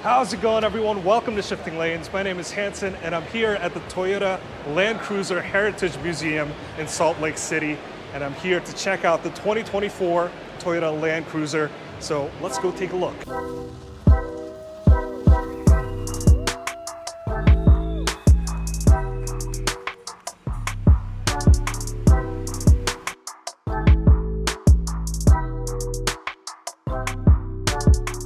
How's it going, everyone? Welcome to Shifting Lanes. My name is Hanson and I'm here at the Toyota Land Cruiser Heritage Museum in Salt Lake City, and I'm here to check out the 2024 Toyota Land Cruiser. So let's go take a look.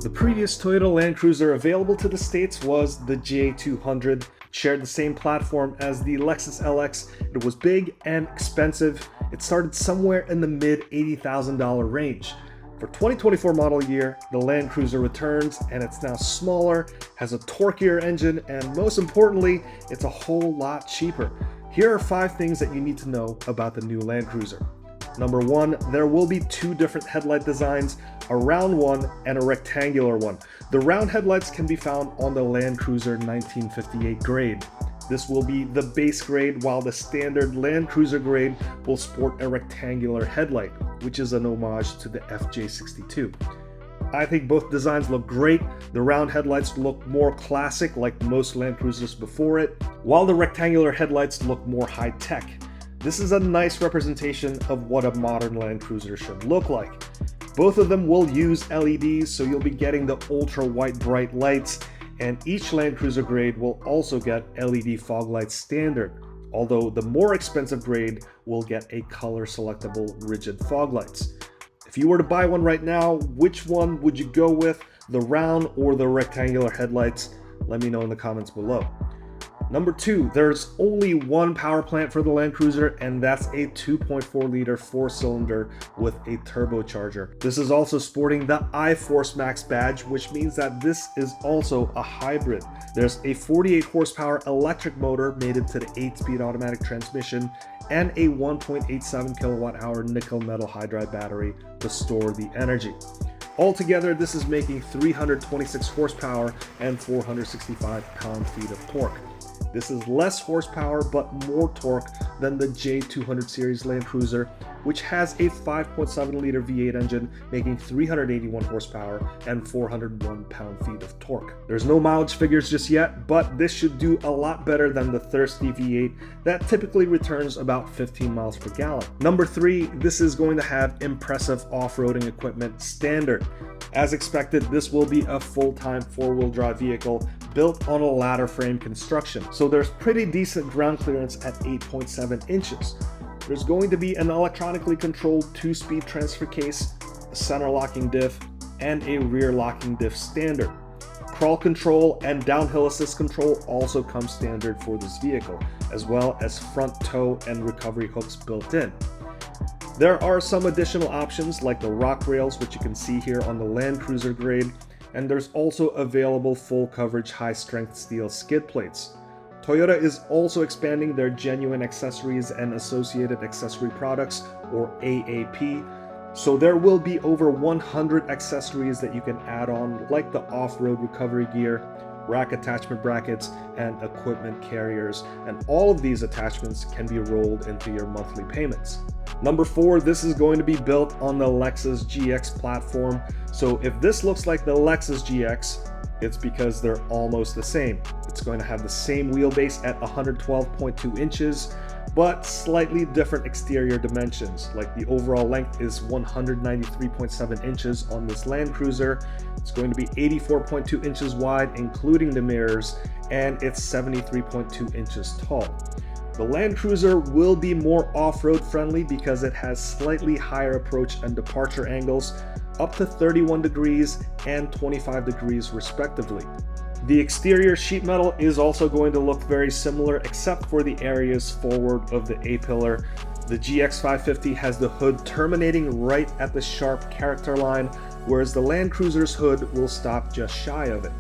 The previous Toyota Land Cruiser available to the States was the J200. It shared the same platform as the Lexus LX. It was big and expensive. It started somewhere in the mid $80,000 range. For 2024 model year, the Land Cruiser returns and it's now smaller, has a torquier engine, and most importantly, it's a whole lot cheaper. Here are 5 things that you need to know about the new Land Cruiser. Number 1, there will be 2 different headlight designs, a round one and a rectangular one. The round headlights can be found on the Land Cruiser 1958 grade. This will be the base grade, while the standard Land Cruiser grade will sport a rectangular headlight, which is an homage to the FJ62. I think both designs look great. The round headlights look more classic like most Land Cruisers before it, while the rectangular headlights look more high-tech. This is a nice representation of what a modern Land Cruiser should look like. Both of them will use LEDs, so you'll be getting the ultra-white bright lights, and each Land Cruiser grade will also get LED fog lights standard, although the more expensive grade will get a color selectable rigid fog lights. If you were to buy one right now, which one would you go with, the round or the rectangular headlights? Let me know in the comments below. Number 2, there's only one power plant for the Land Cruiser, and that's a 2.4 liter 4-cylinder with a turbocharger. This is also sporting the iForce Max badge, which means that this is also a hybrid. There's a 48 horsepower electric motor mated to the 8-speed automatic transmission and a 1.87 kilowatt hour nickel metal hydride battery to store the energy. Altogether, this is making 326 horsepower and 465 pound-feet of torque. This is less horsepower but more torque than the J200 series Land Cruiser, which has a 5.7 liter V8 engine making 381 horsepower and 401 pound-feet of torque. There's no mileage figures just yet, but this should do a lot better than the thirsty V8 that typically returns about 15 miles per gallon. Number 3, this is going to have impressive off-roading equipment standard. As expected, this will be a full-time 4-wheel drive vehicle built on a ladder frame construction, so there's pretty decent ground clearance at 8.7 inches. There's going to be an electronically controlled 2-speed transfer case, a center locking diff, and a rear locking diff standard. Crawl control and downhill assist control also come standard for this vehicle, as well as front tow and recovery hooks built in. There are some additional options like the rock rails, which you can see here on the Land Cruiser grade, and there's also available full coverage high strength steel skid plates. Toyota is also expanding their genuine accessories and associated accessory products, or AAP, so there will be over 100 accessories that you can add on, like the off-road recovery gear, rack attachment brackets, and equipment carriers, and all of these attachments can be rolled into your monthly payments. Number 4, this is going to be built on the Lexus GX platform, so if this looks like the Lexus GX, it's because they're almost the same. It's going to have the same wheelbase at 112.2 inches, but slightly different exterior dimensions. Like the overall length is 193.7 inches on this Land Cruiser. It's going to be 84.2 inches wide, including the mirrors, and it's 73.2 inches tall. The Land Cruiser will be more off-road friendly because it has slightly higher approach and departure angles, up to 31 degrees and 25 degrees respectively. The exterior sheet metal is also going to look very similar except for the areas forward of the A-pillar. The GX550 has the hood terminating right at the sharp character line, whereas the Land Cruiser's hood will stop just shy of it.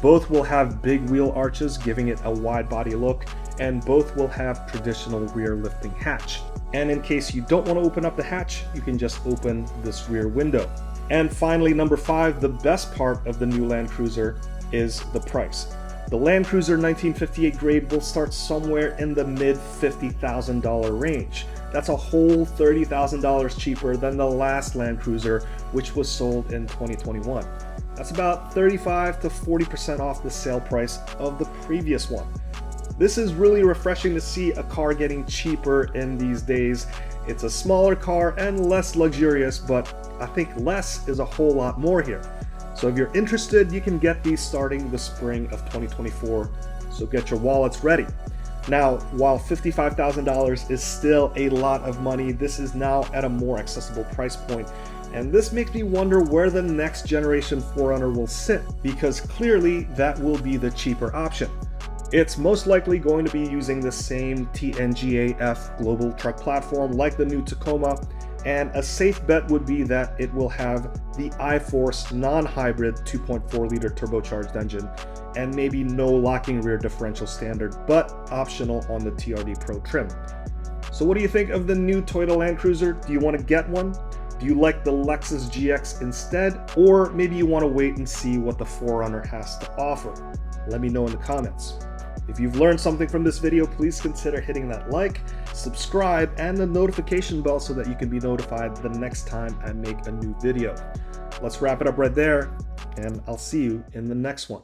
Both will have big wheel arches, giving it a wide body look, and both will have traditional rear lifting hatch. And in case you don't want to open up the hatch, you can just open this rear window. And finally, number 5, the best part of the new Land Cruiser is the price. The Land Cruiser 1958 grade will start somewhere in the mid $50,000 range. That's a whole $30,000 cheaper than the last Land Cruiser, which was sold in 2021. That's about 35 to 40% off the sale price of the previous one. This is really refreshing to see a car getting cheaper in these days. It's a smaller car and less luxurious, but I think less is a whole lot more here. So if you're interested, you can get these starting the spring of 2024. So get your wallets ready. Now, while $55,000 is still a lot of money, this is now at a more accessible price point. And this makes me wonder where the next generation 4Runner will sit, because clearly that will be the cheaper option. It's most likely going to be using the same tnga-f global truck platform like the new Tacoma, and a safe bet would be that it will have the iForce non-hybrid 2.4-liter turbocharged engine, and maybe no locking rear differential standard, but optional on the TRD Pro trim. So what do you think of the new Toyota Land Cruiser? Do you want to get one? Do you like the Lexus GX instead? Or maybe you want to wait and see what the 4Runner has to offer? Let me know in the comments. If you've learned something from this video, please consider hitting that like, subscribe, and the notification bell so that you can be notified the next time I make a new video. Let's wrap it up right there, and I'll see you in the next one.